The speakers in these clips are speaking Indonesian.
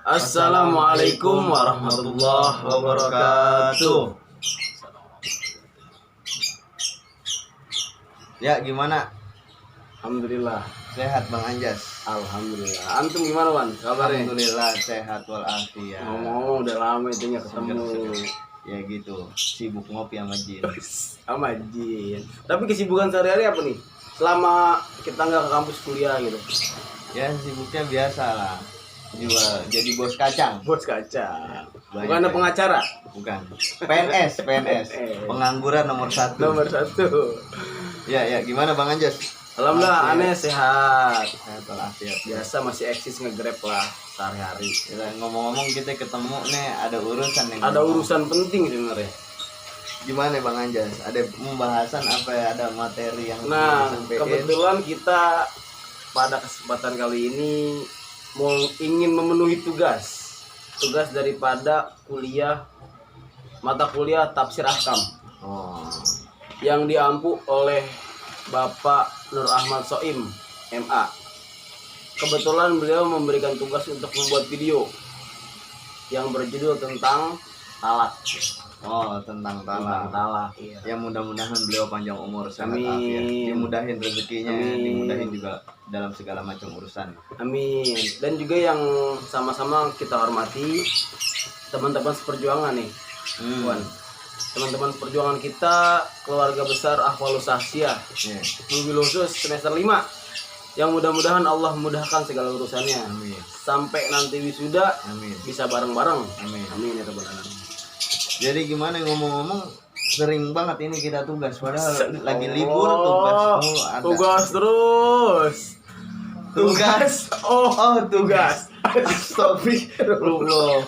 Assalamualaikum warahmatullahi wabarakatuh. Ya, gimana? Alhamdulillah Sehat Bang Anjas? Alhamdulillah. Antum gimana, Wan? Kabarnya? Alhamdulillah sehat walafiat. Ngomong-ngomong udah lama itu nggak ketemu. Ya gitu, sibuk ngopi sama Jin. Sama Jin. Tapi kesibukan sehari-hari apa nih? Selama kita nggak ke kampus kuliah gitu. Ya sibuknya biasa lah. Jual jadi bos kacang. Bos kaca. Banyak Bukan ada ya. pengacara. Bukan. PNS. Pengangguran nomor 1. Nomor 1. Ya, gimana Bang Anjas? Alhamdulillah, aneh sehat. Sehat walafiat. Biasa masih eksis nge-grab lah sehari-hari. Ya, ngomong-ngomong kita ketemu nih ada urusan yang Ada urusan penting sebenarnya. Gimana Bang Anjas? Ada pembahasan apa ya? Ada materi yang Nah, disampaikan? kebetulan kita pada kesempatan kali ini ingin memenuhi tugas daripada mata kuliah tafsir ahkam Oh, yang diampu oleh Bapak Nur Ahmad Soim MA. Kebetulan beliau memberikan tugas untuk membuat video yang berjudul tentang talak. tentang Tentang talak. talak, iya. Ya mudah-mudahan beliau panjang umur, sehat Amin. afiat, dimudahin rezekinya, Amin. dimudahin juga dalam segala macam urusan. Amin. Dan juga yang sama-sama kita hormati teman-teman seperjuangan nih, Wan. Teman-teman seperjuangan kita, keluarga besar Ahwalus Sahsiah, Ya. mobil khusus semester 5, yang mudah-mudahan Allah mudahkan segala urusannya Amin. sampai nanti wisuda Amin. bisa bareng-bareng. Amin. Amin ya rabbal alamin. Jadi gimana ngomong-ngomong, sering banget ini kita tugas padahal lagi Oh, libur tugas mulu ada. Tugas terus. Tugas. Tugas. Astagfirullah.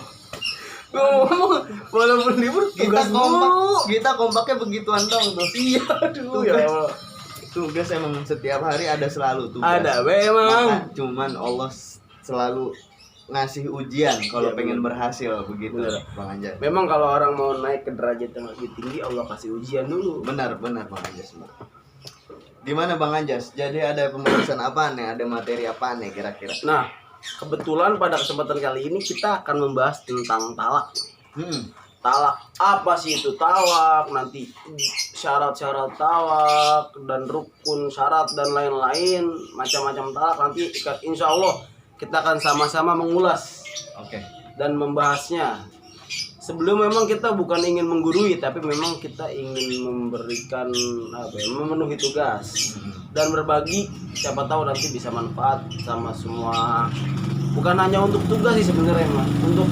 Ngomong walaupun libur tugas mulu. Kita kompaknya begituan dong tuh. Iya, aduh Tugas. ya Allah. Tugas emang setiap hari ada selalu tugas. Ada memang. Maka cuman Allah selalu ngasih ujian kalau Iya, pengen bener. berhasil begitu, Bener. Bang Anjas. Memang kalau orang mau naik ke derajat yang lebih tinggi, Allah kasih ujian dulu. Benar Bang Anjas. Gimana Bang Anjas? Jadi ada pembahasan apa nih? Ada materi apa nih kira-kira? Nah, kebetulan pada kesempatan kali ini kita akan membahas tentang talak. Talak, apa sih itu talak? Nanti syarat-syarat talak dan rukun syarat dan lain-lain, macam-macam talak. Nanti insya Allah kita akan sama-sama mengulas Oke. dan membahasnya. Sebelum memang kita bukan ingin menggurui, tapi memang kita ingin memberikan memenuhi tugas dan berbagi. Siapa tahu nanti bisa manfaat sama semua. Bukan hanya untuk tugas sih sebenarnya, Mas. Untuk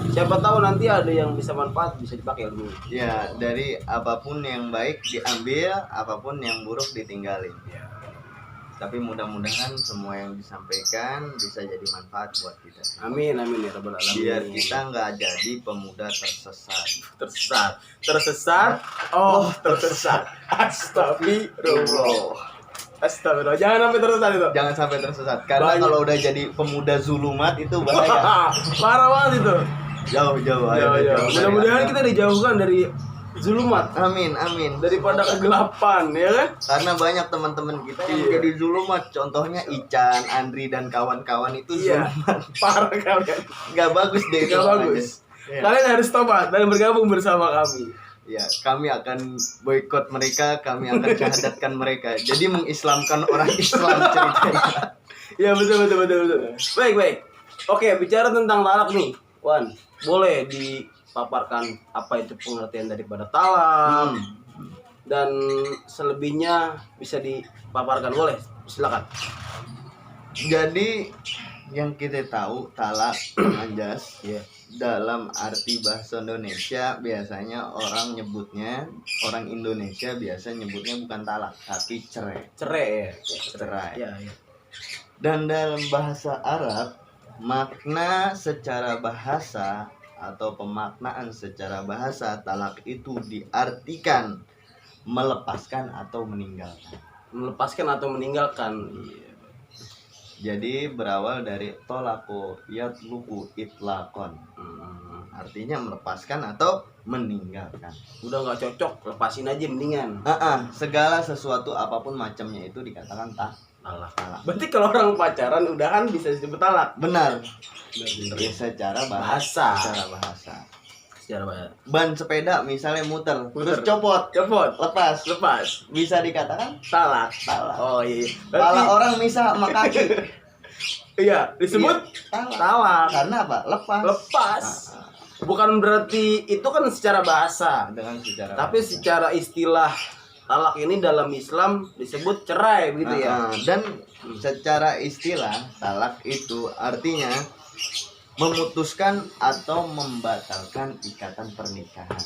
siapa tahu nanti ada yang bisa manfaat, bisa dipakai ilmu. Ya, dari apapun yang baik diambil, apapun yang buruk ditinggalin. Tapi mudah-mudahan semua yang disampaikan bisa jadi manfaat buat kita. Amin ya rabbal alamin. Biar kita nggak jadi pemuda tersesat. tersesat. Astagfirullah. Jangan sampai tersesat itu. Jangan sampai tersesat. Karena Banyak. kalau udah jadi pemuda zulumat itu bahaya. Parah banget itu. Jauh. Mudah-mudahan kita dijauhkan dari zulumat, Amin. daripada kegelapan, ya kan? Karena banyak teman-teman kita yang Iya. jadi zulumat. Contohnya Ican, Andri dan kawan-kawan itu Iya. zulumat. Parah kalian. Nggak bagus deh. Gak itu, bagus. Iya. Kalian harus tobat dan bergabung bersama kami. Ya, kami akan boikot mereka, kami akan syahadatkan mereka. Jadi mengislamkan orang Islam ceritanya. Ya betul. Baik. Oke, bicara tentang talak nih, Wan. Boleh dipaparkan apa itu pengertian daripada talak dan selebihnya bisa dipaparkan, boleh? Silakan. Jadi yang kita tahu talak Anjas Iya. dalam arti bahasa Indonesia biasanya orang Indonesia biasa nyebutnya bukan talak tapi cerai. Cerai. Ya. Dan dalam bahasa Arab makna secara bahasa atau pemaknaan secara bahasa talak itu diartikan melepaskan atau meninggalkan. Melepaskan atau meninggalkan. Jadi berawal dari tolaku yatluku itlaqon. Artinya melepaskan atau meninggalkan. Udah nggak cocok, lepasin aja mendingan. Segala sesuatu apapun macamnya itu dikatakan Talak. Talak. Berarti kalau orang pacaran udahan bisa disebut talak. Benar. Benar. Ya, secara Bahasa. Secara bahasa. Secara bahasa. Ban sepeda misalnya muter, Muter. terus copot, Cepot. lepas, Lepas. bisa dikatakan Talak. talak. Oh iya. Pala orang misah sama kaki. Iya, disebut talak. talak. Karena apa? Lepas. Lepas. Ah, Bukan berarti itu kan secara bahasa, dengan secara tapi bahasa. secara istilah talak ini dalam Islam disebut cerai begitu ya. Dan secara istilah talak itu artinya memutuskan atau membatalkan ikatan pernikahan.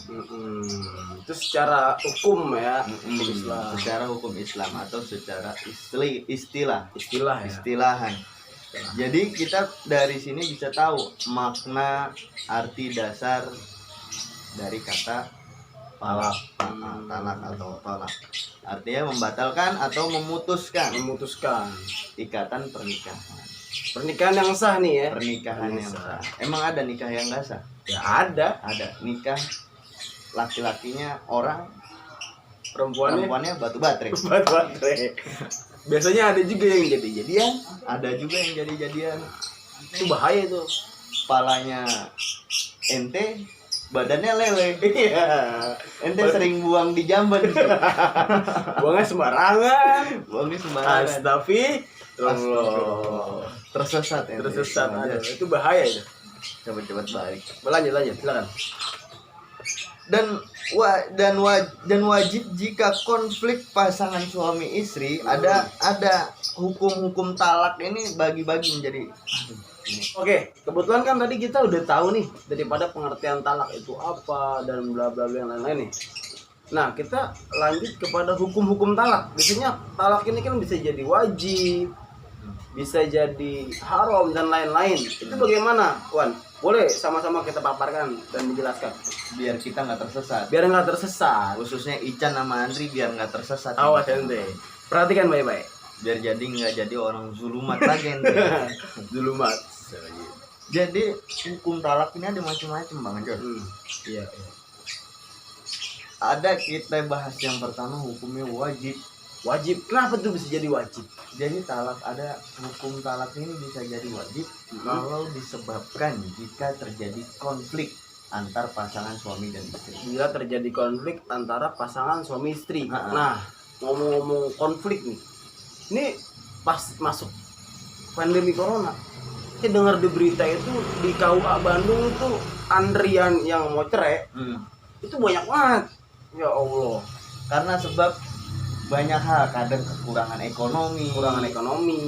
Itu secara hukum ya, Mm-mm. hukum Islam. Secara hukum Islam atau secara istilah Istilah ya. istilahan. Jadi kita dari sini bisa tahu makna arti dasar dari kata talak. Talak atau tolak. Artinya membatalkan atau memutuskan Memutuskan ikatan pernikahan. pernikahan yang sah nih ya. Pernikahan yang sah. Emang ada nikah yang gak sah? Ya ada. Ada. Nikah laki-lakinya orang, Perempuannya perempuannya batu baterai. baterai. Biasanya ada juga yang jadi-jadian. Ada juga yang jadi-jadian. Itu bahaya itu. Kepalanya ente, badannya lele. Iya. Ente sering buang di jamban. Buangnya sembarangan. Buangnya sembarangan. Astagfirullah. Tersesat ente. Tersesat. Aduh, itu bahaya itu. Coba-coba balik. Lanjut silakan. Dan wajib jika konflik pasangan suami istri ada hukum-hukum talak ini bagi-bagi menjadi Oke, kebetulan kan tadi kita udah tahu nih daripada pengertian talak itu apa dan bla bla bla yang lain-lain nih. Nah, kita lanjut kepada hukum-hukum talak. Biasanya talak ini kan bisa jadi wajib, bisa jadi haram dan lain-lain. Itu bagaimana, Wan? Boleh sama-sama kita paparkan dan menjelaskan biar kita nggak tersesat. biar nggak tersesat. Khususnya Ican sama Andri biar nggak tersesat. Awas ente. Perhatikan baik-baik. Biar jadi nggak jadi orang zulumat lagi ente. Zulumat. Jadi hukum talak ini ada macam-macam Bang Anjor. Iya. Ada kita bahas yang pertama hukumnya wajib. Wajib. Kenapa tuh bisa jadi wajib? Jadi talak ada hukum talak ini bisa jadi wajib kalau disebabkan jika terjadi konflik antar pasangan suami dan istri. Bila terjadi konflik antara pasangan suami istri. Ha-ha. Nah, ngomong-ngomong konflik nih. Ini pas masuk pandemi corona. Saya dengar di berita itu di KUA Bandung itu antrian yang mau cerai itu banyak banget. Ya Allah. Karena sebab banyak hal, kadang kekurangan ekonomi,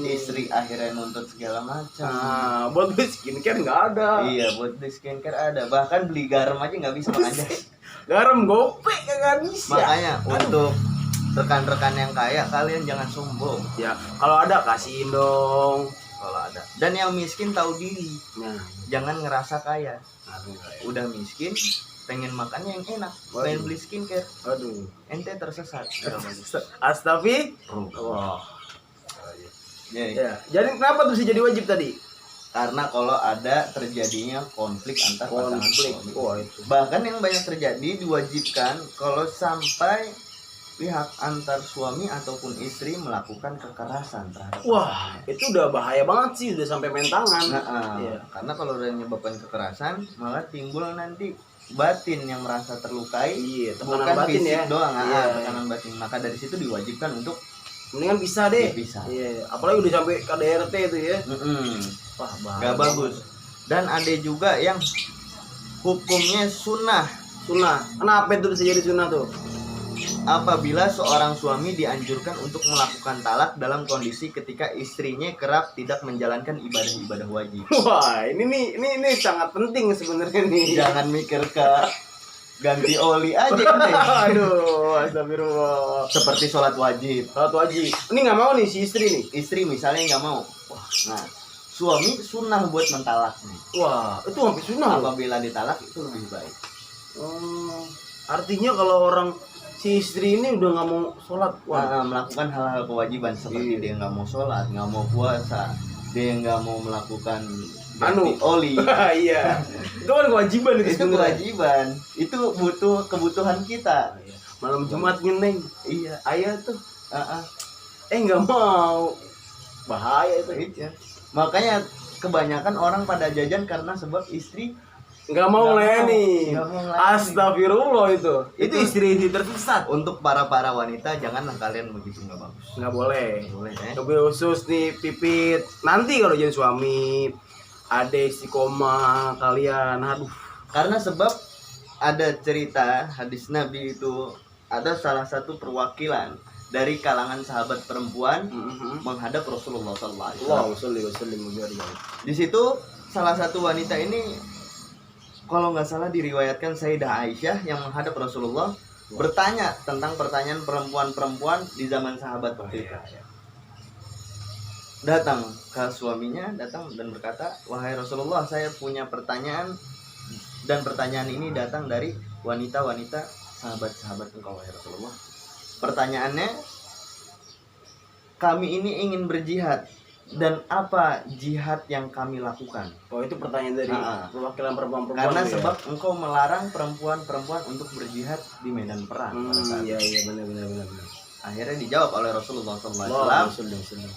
istri akhirnya nuntut segala macam. Nah, buat beli skincare nggak ada. Iya, buat beli skincare ada, bahkan beli garam aja nggak bisa Bang Anjas. Garam gopek nggak bisa. Makanya Aduh. untuk rekan-rekan yang kaya, kalian jangan sombong Ya, kalau ada kasihin dong. kalau ada. Dan yang miskin tahu diri, Nah, jangan ngerasa kaya. aduh. Udah miskin, pengen makannya yang enak, Waduh. pengen beli skincare, Aduh. ente tersesat. Astagfirullah. Jadi, Ya, jadi kenapa tuh bisa jadi wajib tadi? karena kalau ada terjadinya konflik antar pasangan Konflik. suami. Wah, itu. Bahkan yang banyak terjadi diwajibkan kalau sampai pihak antar suami ataupun istri melakukan kekerasan terhadap Wah, itu udah bahaya banget sih, udah sampai main tangan. Iya. karena kalau udah menyebabkan kekerasan malah timbul nanti batin yang merasa terlukai, Iya, tekanan bukan batin fisik ya. doang. Iya. Tekanan batin, maka dari situ diwajibkan untuk Mendingan bisa deh. dipisah. Iya, apalagi udah sampai KDRT itu ya. Wah, bahaya. Gak bagus. Dan ada juga yang hukumnya sunnah Sunnah. Kenapa itu bisa jadi sunnah tuh? apabila seorang suami dianjurkan untuk melakukan talak dalam kondisi ketika istrinya kerap tidak menjalankan ibadah-ibadah wajib. Wah, ini sangat penting sebenarnya nih. Jangan mikir ke ganti oli aja nih. Aduh, astagfirullah. Seperti sholat wajib. Salat wajib. Ini nggak mau nih si istri nih. Istri misalnya nggak mau. Nah, suami sunnah buat mentalak nih. Wah, itu hampir sunnah loh. Apabila ditalak itu lebih baik. Oh, artinya kalau orang si istri ini udah nggak mau sholat, wah, Melakukan hal-hal kewajiban seperti Iya. dia nggak mau sholat, nggak mau puasa, dia nggak mau melakukan Anu. ganti oli. iya, itu kan kewajiban Itu sebenarnya. kewajiban, itu butuh kebutuhan kita. Malam Jumat nyeneng, Iya. ayah tuh, uh-uh. nggak mau, bahaya itu. Iya. Makanya kebanyakan orang pada jajan karena sebab istri Nggak mau nggak ngelayani. mau ngelayani. Astagfirullah itu Itu- istri tersesat. untuk para wanita janganlah kalian begitu, nggak bagus. Nggak boleh. Boleh ya. Lebih khusus nih pipit. Nanti kalau jadi suami, ada istiqomah kalian. Aduh. Karena sebab ada cerita hadis Nabi itu, ada salah satu perwakilan dari kalangan sahabat perempuan menghadap Rasulullah SAW. Allahumma sholli wa sallim wa barik. Di situ salah satu wanita ini, kalau nggak salah diriwayatkan Sayyidah Aisyah yang menghadap Rasulullah bertanya tentang pertanyaan perempuan-perempuan di zaman sahabat waktu itu. Datang ke suaminya, datang dan berkata, wahai Rasulullah, saya punya pertanyaan, dan pertanyaan ini datang dari wanita-wanita sahabat-sahabat engkau, wahai Rasulullah. Pertanyaannya, kami ini ingin berjihad, dan apa jihad yang kami lakukan? Oh, itu pertanyaan dari perwakilan perempuan-perempuan. Karena ya? sebab engkau melarang perempuan-perempuan untuk berjihad di medan perang pada saat itu. Iya benar. Akhirnya dijawab oleh Rasulullah SAW, Allahumma sholli wa sallim.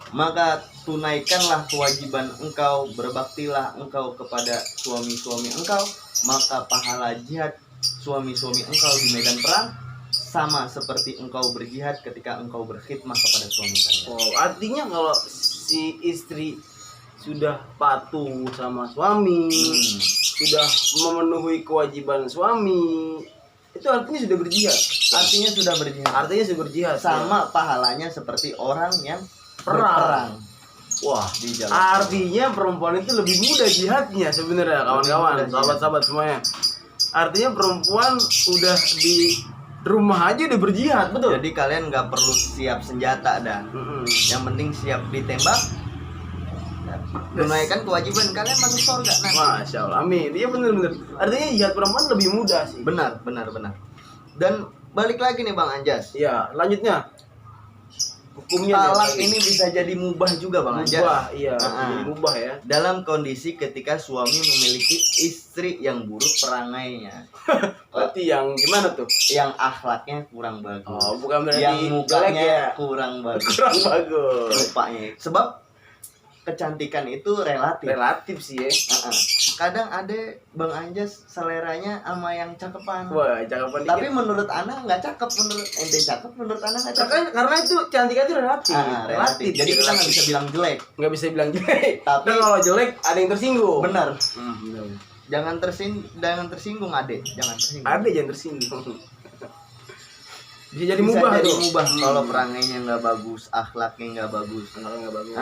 maka tunaikanlah kewajiban engkau, berbaktilah engkau kepada suami-suami engkau, maka pahala jihad suami-suami engkau di medan perang sama seperti engkau berjihad ketika engkau berkhidmah kepada suami kalian. Oh, artinya kalau si istri sudah patuh sama suami, sudah memenuhi kewajiban suami, itu artinya sudah berjihad. Artinya sudah berjihad. Artinya sudah berjihad. Sama pahalanya seperti orang yang Perang. berperang. Wah, Di jalan. artinya perempuan itu lebih mudah jihadnya sebenarnya, kawan-kawan, mudah sahabat-sahabat semuanya. Artinya perempuan udah di rumah aja udah berjihad, betul. Jadi kalian nggak perlu siap senjata dah. Yang penting siap ditembak. Tunaikan kewajiban kalian masuk surga nanti. Masya Allah, amin. Iya benar-benar. Artinya jihad perempuan lebih mudah sih. Benar. Dan balik lagi nih Bang Anjas. Iya, lanjutnya. Hukumnya Talak ini bisa jadi mubah juga Bang Anjas. mubah, iya, Ah. jadi mubah ya. Dalam kondisi ketika suami memiliki istri yang buruk perangainya, Berarti yang gimana tuh? yang akhlaknya kurang bagus, Oh, bukan berarti yang jelek mukanya ya. kurang bagus, Kurang bagus. rupanya. Sebab kecantikan itu relatif. Relatif sih ya. Kadang ada Bang Anjas seleranya sama yang cakepan. Wah, cakapan dikit. Tapi menurut Ana nggak cakep, menurut ente cakep, menurut Ana nggak cakep. Karena itu cantik itu relatif. Relatif. Jadi kita nggak bisa bilang jelek. nggak bisa bilang jelek. Tapi- Dan kalau jelek ada yang tersinggung. Benar. Benar. Jangan tersinggung Ade. Jangan tersinggung. Ada yang tersinggung. Bisa jadi Bisa mubah jadi tuh. mubah kalau perangainya nggak bagus, akhlaknya nggak bagus. Kalau nggak bagus.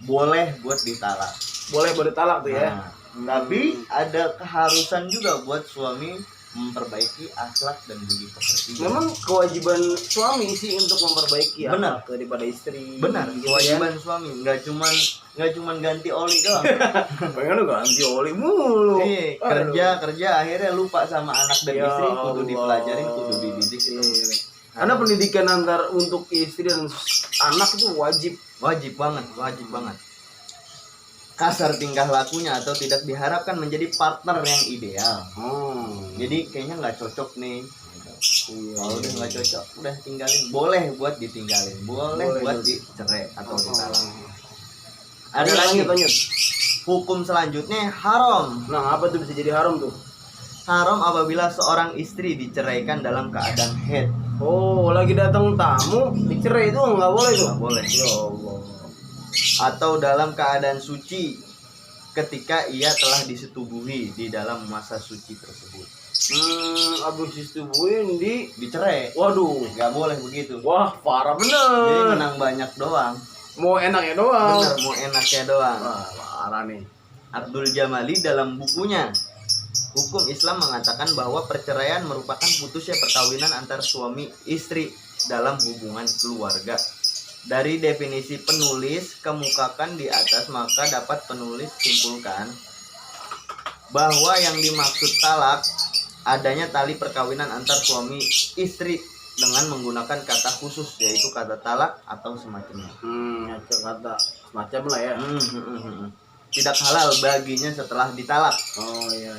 Boleh buat ditalak. Boleh boleh talak tuh ya. Tapi ada keharusan juga buat suami memperbaiki akhlak dan budi pekerti. Memang kewajiban suami sih untuk memperbaiki Benar. akhlak daripada istri. Benar, Gitu kewajiban suami nggak cuman ganti oli doang. ya. Pengen lu ganti oli mulu. Nih, Aduh. kerja akhirnya lupa sama anak dan Ya istri, kudu Allah. dipelajarin, kudu dididik itu. Iya. Karena pendidikan antar untuk istri dan anak itu wajib. Wajib banget. Kasar tingkah lakunya atau tidak diharapkan menjadi partner yang ideal. Jadi kayaknya nggak cocok nih. Iya. Kalau udah nggak cocok, udah tinggalin. Boleh buat ditinggalin, boleh Boleh, buat boleh. dicerai atau ditalak. Ada Ada lagi lanjut. hukum selanjutnya haram. Nah, apa tuh bisa jadi haram tuh? Haram apabila seorang istri diceraikan dalam keadaan haid. Oh, lagi datang tamu dicerai itu nggak boleh tuh. Nggak boleh. Ya Allah. Atau dalam keadaan suci ketika ia telah disetubuhi di dalam masa suci tersebut. Abis disetubuhin di Dicerai. waduh. Nggak boleh begitu. Wah, parah Jadi bener. menang banyak doang. Mau enaknya doang. Bener, mau enaknya doang. Wah, parah nih. Abdul Jamali dalam bukunya Hukum Islam mengatakan bahwa perceraian merupakan putusnya perkawinan antar suami istri dalam hubungan keluarga. Dari definisi penulis kemukakan di atas, maka dapat penulis simpulkan bahwa yang dimaksud talak adanya tali perkawinan antar suami istri dengan menggunakan kata khusus, yaitu kata talak atau semacamnya. Kata semacam lah ya. Tidak halal baginya setelah ditalak. Oh iya.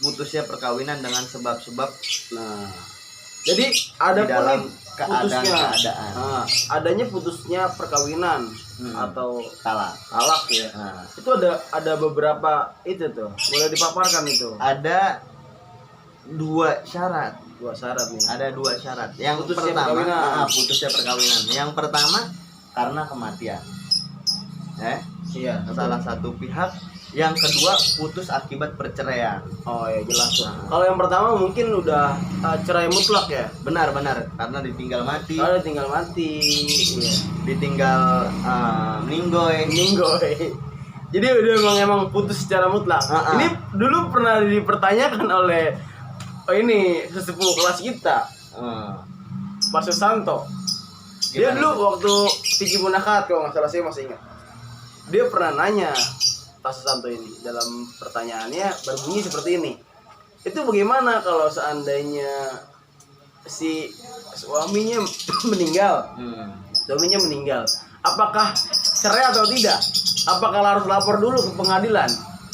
Putusnya perkawinan dengan sebab-sebab. Nah, jadi ada Di dalam pun keadaan. Nah, adanya putusnya perkawinan atau Talak. talak ya. Nah, Itu ada beberapa itu tuh. Boleh dipaparkan itu. ada dua syarat. Dua syarat nih. Ada dua syarat. Yang Putusnya pertama, perkawinan. putusnya perkawinan. Yang pertama karena kematian. Iya. Salah satu pihak. Yang kedua putus akibat perceraian. Oh ya jelas tuh. Nah. Kalau yang pertama mungkin udah cerai mutlak ya. Benar-benar karena ditinggal mati, Kalau tinggal mati. Iya. ditinggal meninggoy. Minggoy. Jadi udah emang putus secara mutlak. Ini dulu pernah dipertanyakan oleh ini sesepuh kelas kita, Pak Susanto. Dia Gimana dulu itu? waktu Tiki Munakat kalau nggak salah saya masih ingat. Dia pernah nanya Pak Susanto ini dalam pertanyaannya berbunyi seperti ini. Itu bagaimana kalau seandainya si suaminya meninggal? Suaminya meninggal. Apakah cerai atau tidak? Apakah harus lapor dulu ke pengadilan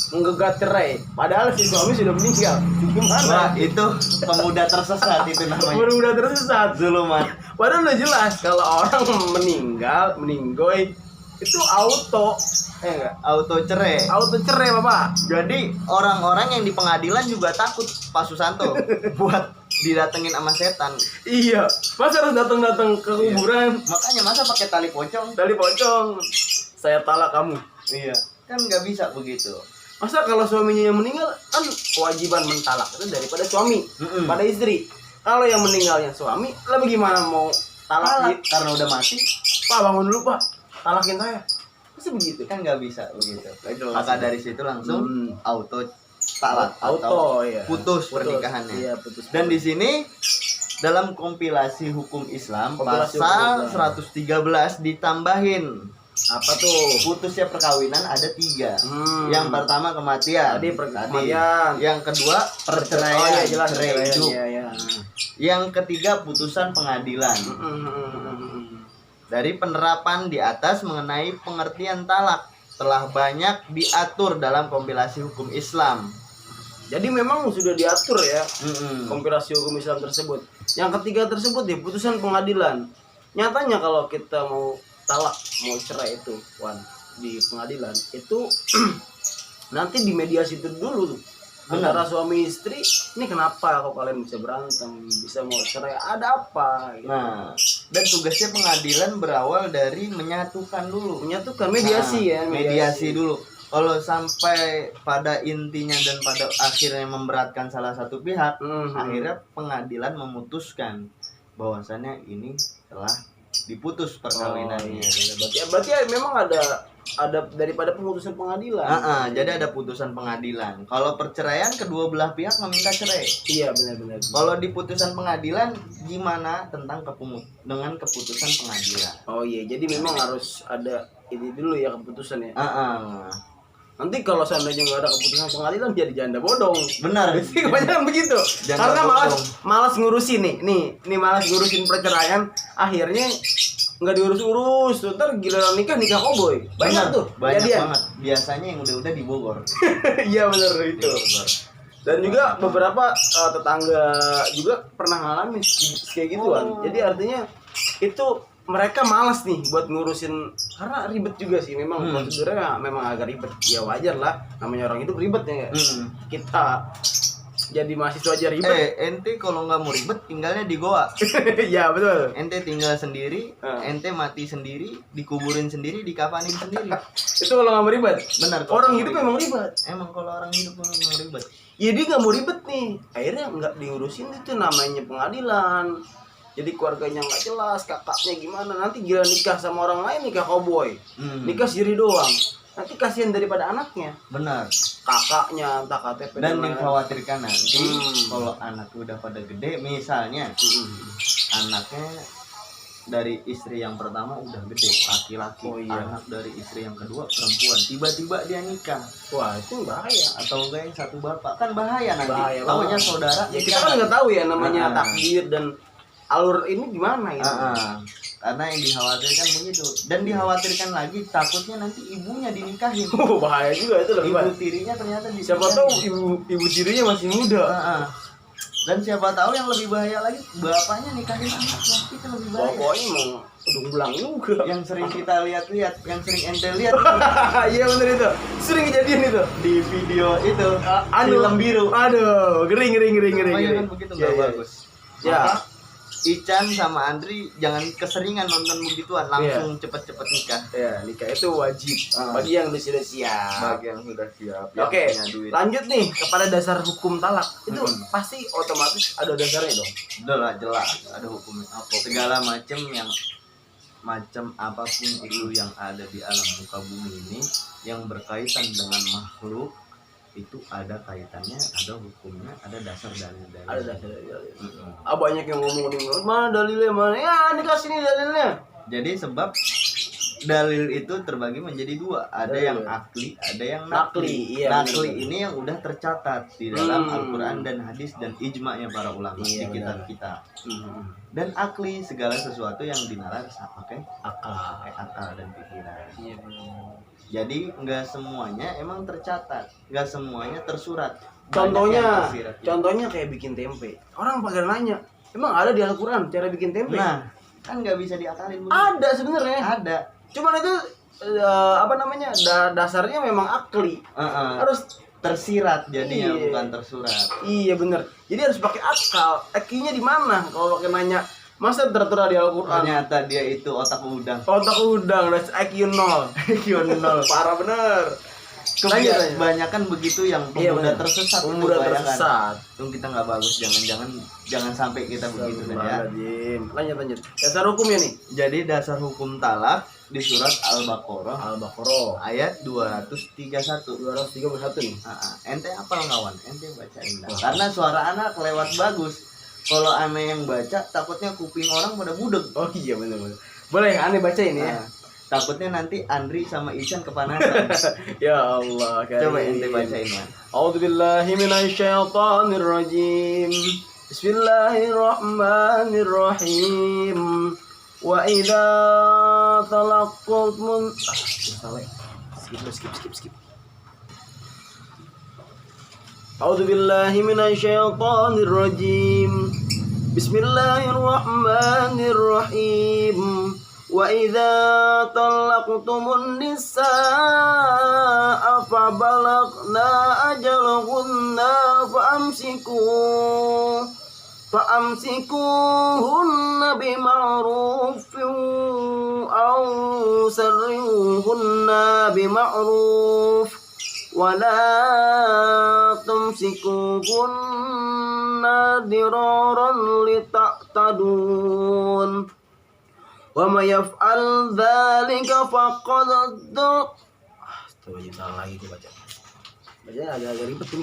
menggugat cerai? Padahal si suami sudah meninggal. Wah, Gimana? itu pemuda tersesat itu namanya. Udah tersesat. Zuluman. Padahal udah jelas kalau orang meninggal, meninggoy itu enggak? Auto cerai. Auto cerai, Bapak. Jadi orang-orang yang di pengadilan juga takut Pak Susanto buat didatengin sama setan. Iya. Masa harus datang-datang ke kuburan? Makanya masa pakai tali pocong? Tali pocong. Saya talak kamu. Iya. Kan nggak bisa begitu. Masa kalau suaminya yang meninggal kan kewajiban mentalak itu daripada suami pada istri. Kalau yang meninggalnya suami, lah bagaimana mau talak? Karena udah mati Pak bangun dulu Pak, talakin saya. Pasti begitu. kan nggak bisa begitu. Itu Maka dari situ langsung auto talak atau auto ya. putus pernikahannya. Iya, putus. Dan di sini dalam kompilasi hukum Islam Kompilasi pasal hukum 113 ditambahin apa tuh? putusnya perkawinan ada 3. Yang pertama kematian. Tadi kematian. Yang kedua perceraian. Oh, iya, jelas, cerai perceraian, hidup. iya. Yang ketiga putusan pengadilan. Dari penerapan di atas mengenai pengertian talak telah banyak diatur dalam kompilasi hukum Islam. Jadi memang sudah diatur ya kompilasi hukum Islam tersebut. Yang ketiga tersebut ya putusan pengadilan. Nyatanya kalau kita mau talak, mau cerai itu, Wan, di pengadilan itu nanti dimediasi itu dulu tuh. Antara suami istri, ini kenapa kok kalian bisa berantem, bisa mau cerai, ada apa? Gitu. Nah, dan tugasnya pengadilan berawal dari menyatukan dulu. Menyatukan mediasi ya, Mediasi dulu. Kalau sampai pada intinya dan pada akhirnya memberatkan salah satu pihak, akhirnya pengadilan memutuskan bahwasannya ini telah diputus perkawinannya. Berarti ya memang ada daripada pemutusan pengadilan. Jadi ada putusan pengadilan. Kalau perceraian kedua belah pihak meminta cerai. Iya benar-benar. Kalau di putusan pengadilan gimana tentang dengan keputusan pengadilan? Oh iya, jadi memang harus ada ini dulu ya keputusan ya. Nanti kalau seandainya nggak ada keputusan pengadilan jadi janda bodong. Benar. Kebanyakan begitu. Janda Karena bodong. malas ngurusin nih malas ngurusin perceraian, akhirnya nggak diurus-urus, ntar giliran nikah koboi. Banyak tuh. Banyak kejadian. banget. Biasanya yang udah di Bogor. Iya benar itu. Dan juga beberapa tetangga juga pernah ngalamin kayak gituan. Jadi artinya itu mereka malas nih buat ngurusin karena ribet juga sih memang prosedurnya memang agak ribet. Ya wajar lah, namanya orang hidup ribet ya. Kita jadi mahasiswa aja ribet. Ente kalau nggak mau ribet tinggalnya di goa. Ya betul. Ente tinggal sendiri, ente mati sendiri, dikuburin sendiri, dikafanin sendiri. Itu kalau nggak mau ribet. Benar. Orang hidup memang ribet. Emang kalau orang hidup memang ribet. Ya dia nggak mau ribet nih. Akhirnya nggak diurusin itu namanya pengadilan. Jadi keluarganya nggak jelas, kakaknya gimana, nanti gila nikah sama orang lain nikah cowboy, nikah siri doang, nanti kasihan daripada anaknya. Benar. Kakaknya entah KTP Dan dikhawatirkan nanti kalau anak udah pada gede, misalnya anaknya dari istri yang pertama udah gede, laki-laki, anak dari istri yang kedua perempuan, tiba-tiba dia nikah. Wah itu bahaya. Atau enggak yang satu bapak, kan bahaya nanti. Bahaya Taunya saudara. Ya kita kan nggak tahu ya namanya takdir dan alur ini gimana gitu. Karena yang dikhawatirkan begitu. Dan dikhawatirkan lagi takutnya nanti ibunya dinikahin. Bahaya juga itu lebih Ibu tirinya ternyata siapa tahu ibu tirinya masih muda. Dan siapa tahu yang lebih bahaya lagi, bapaknya nikahin anaknya, itu lebih bahaya. Pokoknya emang udung belang juga. Yang sering kita lihat-lihat, yang sering ente lihat Iya bener itu. Sering kejadian itu. di video itu, Anu. film biru. Aduh, ngeri. Makanya kan begitu Iya, nggak iya. bagus. Ya. Maka Ican sama Andri jangan keseringan nonton begituan, langsung cepet-cepet nikah. Ya, nikah itu wajib bagi yang sudah siap. Bagi yang sudah siap, yang Oke, punya duit. lanjut nih kepada dasar hukum talak. Itu Mm-mm. pasti otomatis ada dasarnya dong. Udah lah, jelas ada hukumnya. Segala macam apapun itu yang ada di alam muka bumi ini yang berkaitan dengan makhluk itu ada kaitannya, ada hukumnya, ada dasar dalil-dalil. Ada dasarnya. Mm-mm. Banyak yang ngomong nih, mana dalilnya mana? Ya, dikasih nih dalilnya. Jadi sebab dalil itu terbagi menjadi dua, ada Dalil. yang akli, ada yang Nakli, iya, nakli benar. ini yang udah tercatat di dalam Hmm. Al-Quran dan hadis dan ijma'nya para ulama Iya, di benar. kitab-kitab. Dan akli segala sesuatu yang dinalar pakai Akal. akal dan pikiran. Iya benar. Jadi nggak semuanya emang tercatat, nggak semuanya tersurat. Banyak yang Contohnya, tersirat. contohnya kayak bikin tempe. Orang pada nanya, emang ada di Al-Quran cara bikin tempe? Nah, kan nggak bisa diakalin begitu. Ada sebenarnya. Ada. Cuman itu apa namanya? Dasarnya memang akli. Harus Tersirat jadinya, Iya. bukan tersurat. iya bener. Jadi harus pakai akal. Akinya di mana? Kalau pakai nanya, masa tertera di Al-Quran? Ternyata dia itu otak udang. Otak udang, das IQ 0. IQ 0. Parah bener. Lanjut, lanjut. Kebanyakan begitu yang Iya, pemuda bener. tersesat. itu Pemuda kebanyakan. tersesat. Itu kita nggak bagus, jangan sampai kita begitu kan ya. Lanjut. Dasar hukumnya nih. Jadi dasar hukum talak di surat Al-Baqarah Al-Baqarah ayat 231. 231 nih. Ente apal ngawan, ente bacain dah. Karena suara anak lewat bagus. Kalau aneh yang baca takutnya kuping orang pada budeg. Oh iya bener. Boleh aneh bacain ya. Takutnya nanti Andri sama Ican kepanasan. Ya Allah. Coba ente bacain ya. A'udzubillahi minasyaitonir rajim. Bismillahirrahmanirrahim. Wa idza talaqtum skip. A'udzubillahi minasyaitonir rajim. Bismillahirrahmanirrahim. Wa idza talaqtumun nisaa fa balagna ajalahunna fa'amsikuhunna bima'rufin aw sarrihuhunna bima'ruf wa la tumsikuhunna diraran lita'tadun wa may yaf'al dzalika faqad lagi baca. Bacanya agak ribet ini.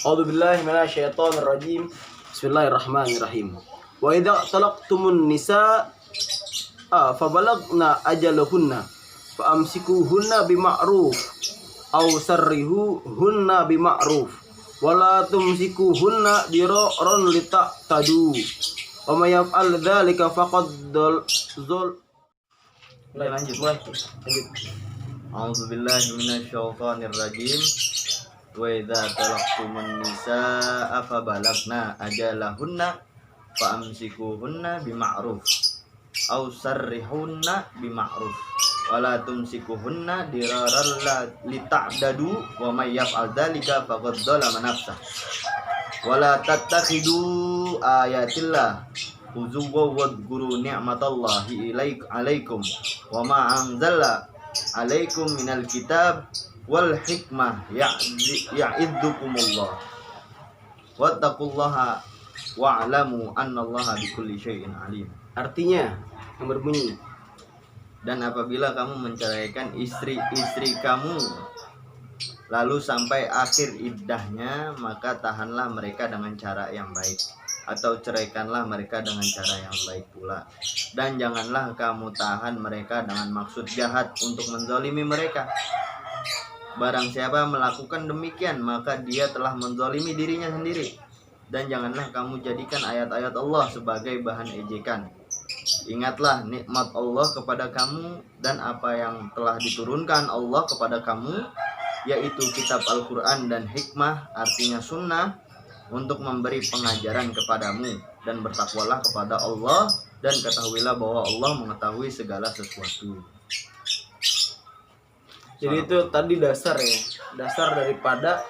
A'udzubillahi minasyaitonir rajim. Bismillahirrahmanirrahim. Wa idza talaqtumun nisaa fa balagna ajalahunna fa amsikuhunna bima'ruf aw sarrihuhunna bima'ruf wa la tumsikuhunna diraran lita'tadu wa may yaf'al dzalika faqad dzul. Lanjut. A'udzubillahi minasyaitonirrajim. Wa idza talaqtumun nisaa fa balagna ajalahunna fa amsikuhunna bima'ruf aw sarrihunna bima'ruf wa la tumsikuhunna diraran lita'dadu wa may yaf'al dzalika faqad dzalama nafsah wa la tattakhidu ayatillah huzuwa wadhkuru ni'matallahi alaikum wa ma anzala alaikum minal kitab wal hikmah ya'idzukumullah wattaqullaha wa'lamu annallaha bikulli syai'in alim. Artinya yang berbunyi, dan apabila kamu menceraikan istri-istri kamu lalu sampai akhir iddahnya, maka tahanlah mereka dengan cara yang baik atau ceraikanlah mereka dengan cara yang baik pula, dan janganlah kamu tahan mereka dengan maksud jahat untuk menzalimi mereka. Barang siapa melakukan demikian, maka dia telah menzalimi dirinya sendiri. Dan janganlah kamu jadikan ayat-ayat Allah sebagai bahan ejekan. Ingatlah nikmat Allah kepada kamu dan apa yang telah diturunkan Allah kepada kamu, yaitu kitab Al-Quran dan hikmah, artinya sunnah, untuk memberi pengajaran kepadamu, dan bertakwalah kepada Allah, dan ketahuilah bahwa Allah mengetahui segala sesuatu. Jadi itu tadi dasar ya, dasar daripada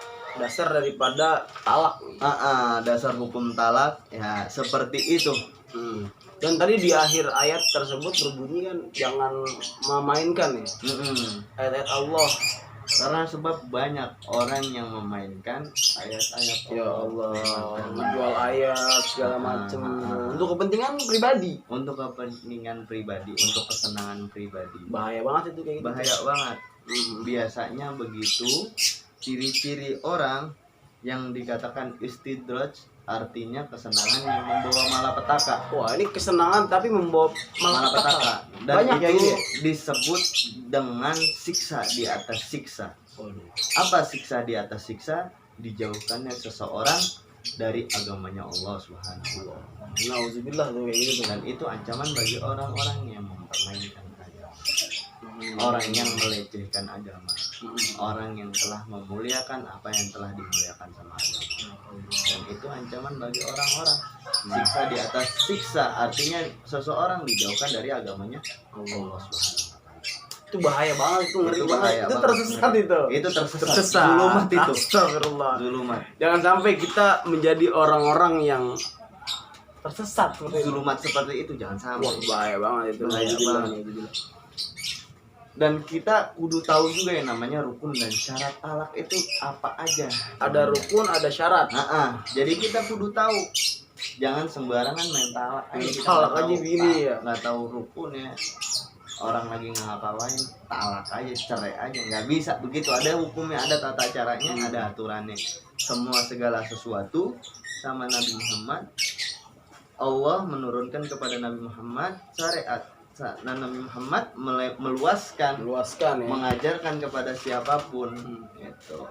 talak. Dasar hukum talak ya seperti itu. Dan tadi di akhir ayat tersebut berbunyi kan jangan memainkan ya ayat-ayat Allah. Karena sebab banyak orang yang memainkan ayat-ayat Ya Allah, menjual ayat segala macam untuk kepentingan pribadi, untuk kepentingan pribadi, untuk kesenangan pribadi. bahaya banget itu kayak gitu. Bahaya banget. Biasanya begitu ciri-ciri orang yang dikatakan istidraj, artinya kesenangan yang membawa malapetaka. Wah, ini kesenangan tapi membawa malapetaka. Dan Banyak kayak itu gini. disebut dengan siksa di atas siksa. Apa siksa di atas siksa? Dijauhkannya seseorang dari agamanya Allah Subhanahu wa Ta'ala. Nauzubillah tuh kayak gitu. Dan itu ancaman bagi orang-orang yang mempermainkan agama, orang yang melecehkan agama, orang yang telah memuliakan apa yang telah dimuliakan sama agama. Dan itu ancaman bagi orang-orang. Siksa di atas siksa artinya seseorang dijauhkan dari agamanya Allah Subhanahu. Itu bahaya banget, itu ngeri Itu banget. bahaya Itu banget. tersesat itu. Itu tersesat. Tersesat. Zulumat itu. Astagfirullah. Zulumat. Jangan sampai kita menjadi orang-orang yang tersesat seperti itu. Zulumat seperti itu jangan sampai. Wah, bahaya banget itu. Bahaya Nauzubillah, banget. nauzubillah. Dan kita kudu tahu juga yang namanya rukun dan syarat talak itu apa aja. Ada rukun, ada syarat. Jadi kita kudu tahu. Jangan sembarangan main talak. Kita Talak nggak aja tahu, gini ya. Nggak tahu rukunnya. Orang lagi ngapain talak aja, cerai aja, nggak bisa begitu. Ada hukumnya, ada tata caranya, ada aturannya. Semua segala sesuatu sama Nabi Muhammad, Allah menurunkan kepada Nabi Muhammad syariat. Nah, Nabi Muhammad meluaskan Luaskan ya. mengajarkan kepada siapapun gitu.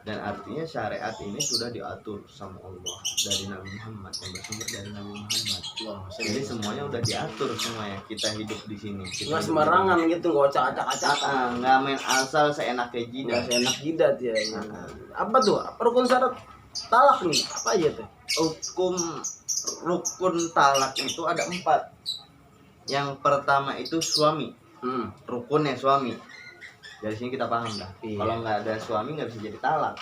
Dan artinya syariat ini sudah diatur sama Allah dari Nabi Muhammad, yang bersumber dari Nabi Muhammad. Jadi semuanya udah diatur semua ya. Kita hidup di sini. Nggak sembarangan gitu, nggak acak-acak-acakan. Nggak main asal seenaknya jidat. Nggak seenak jidat ya. Apa tuh? Apa rukun syarat talak nih? Apa aja tuh? Hukum rukun talak itu ada 4. Yang pertama itu suami. Rukunnya suami. Dari sini kita paham dah. Iya. Kalau nggak ada suami nggak bisa jadi talak.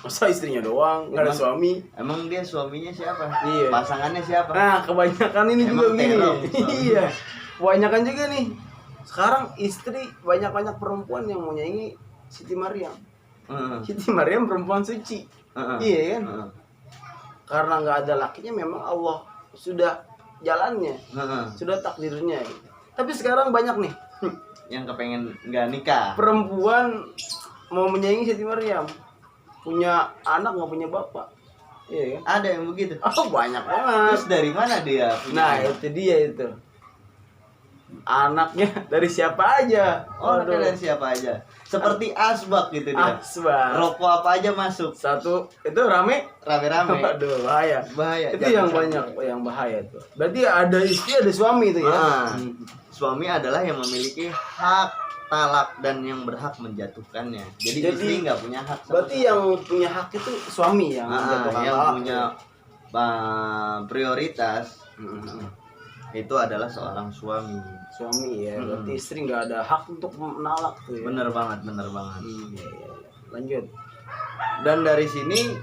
Masa istrinya doang, nggak ada Emang- suami? Emang dia suaminya siapa? Iya. Pasangannya siapa? Nah, kebanyakan ini Emang juga begini. terong suami. Iya. Kebanyakan juga nih. Sekarang istri banyak-banyak perempuan yang menyaingi Siti Maryam. Siti Maryam perempuan suci. Iya kan? Karena nggak ada lakinya, memang Allah sudah jalannya, sudah takdirnya. Tapi sekarang banyak nih Yang kepengen nggak nikah. perempuan mau menyaingi Siti Maryam, punya anak nggak punya bapak. Iya kan? Ada yang begitu. Oh, banyak banget. Terus dari mana dia punya Nah, anak? itu dia itu. Anaknya dari siapa aja? Anaknya dari siapa aja? Seperti asbak gitu dia. Asbar. Rokok apa aja masuk. Satu itu rame. Rame-rame. Waduh, bahaya. Bahaya. Itu jangan yang sampai. banyak, yang bahaya tuh. Berarti ada istri, ada suami itu ya. Suami adalah yang memiliki hak talak dan yang berhak menjatuhkannya. Jadi istri nggak punya hak. sama Berarti sekali. yang punya hak itu suami yang menjatuhkan yang talak. punya prioritas itu adalah seorang suami. Suami ya. Berarti istri nggak ada hak untuk menalak tuh ya. Bener banget, bener banget. Iya. Lanjut. Dan dari sini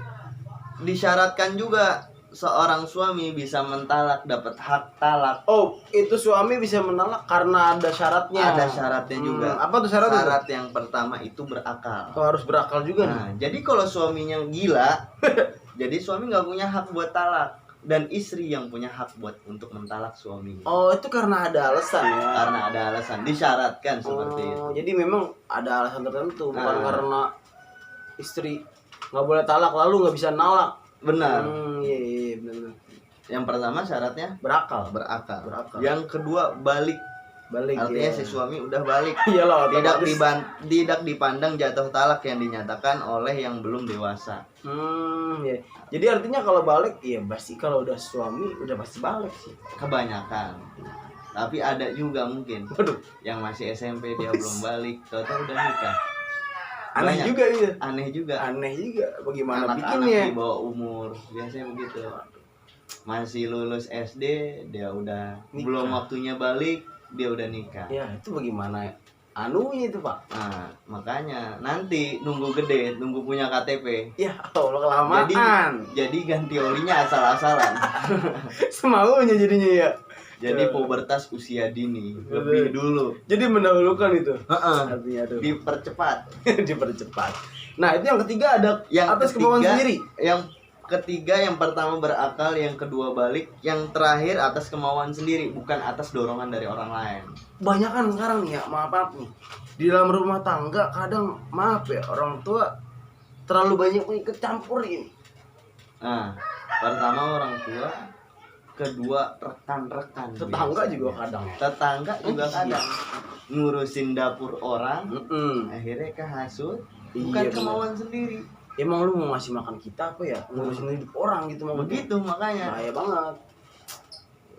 disyaratkan juga seorang suami bisa mentalak, dapat hak talak. Oh, itu suami bisa menalak karena ada syaratnya. Ada syaratnya juga. Apa tuh syaratnya? Syarat yang pertama itu berakal. Oh, harus berakal juga nih. Nah, jadi kalau suaminya gila, jadi suami nggak punya hak buat talak, dan istri yang punya hak buat untuk mentalak suaminya. Oh, itu karena ada alasan ya. Karena ada alasan, disyaratkan seperti itu. Jadi memang ada alasan tertentu, bukan Nah. karena istri nggak boleh talak lalu nggak bisa nalak. Benar. Iya, benar. Yang pertama syaratnya Berakal. berakal. Berakal. Yang kedua balik. Balik. Artinya ya. si suami udah balik. Iyalah, Tidak otomatis. tidak dipandang jatuh talak yang dinyatakan oleh yang belum dewasa. Ya. Jadi artinya kalau balik, iya pasti kalau udah suami udah pasti balik sih. Kebanyakan. Tapi ada juga mungkin Waduh. yang masih SMP dia belum balik, tahu-tahu udah nikah. Aneh Banyak. juga iya. Aneh juga. Aneh juga bagaimana Anak-anak bikinnya. di bawah umur biasanya begitu. Masih lulus SD dia udah Nikah. belum waktunya balik dia udah nikah. Ya, itu bagaimana anunya itu, Pak? Nah, makanya nanti nunggu gede, nunggu punya KTP. Ya, Allah kelamaan. Jadi ganti olinya asal-asalan. Semaunya jadinya ya. Jadi pubertas usia dini lebih dulu. Jadi mendahulukan itu. Heeh. Artinya tuh Dipercepat. dipercepat. Nah, itu yang ketiga ada Yang atas kemauan ketiga- sendiri. Yang ketiga, yang pertama berakal, yang kedua balik, yang terakhir atas kemauan sendiri, bukan atas dorongan dari orang lain. Banyak kan sekarang nih ya, maaf nih. Di dalam rumah tangga kadang maaf ya orang tua terlalu banyak ikut campur ini. Nah, pertama orang tua, kedua rekan-rekan. Tetangga biasanya. juga kadang ya. Tetangga juga Iya. kadang ngurusin dapur orang, Mm-mm. akhirnya kehasut, Iya, bukan bener. kemauan sendiri. Emang lu mau ngasih makan kita apa ya? Ngurusin hidup orang gitu mau Begitu makanya. bahaya banget.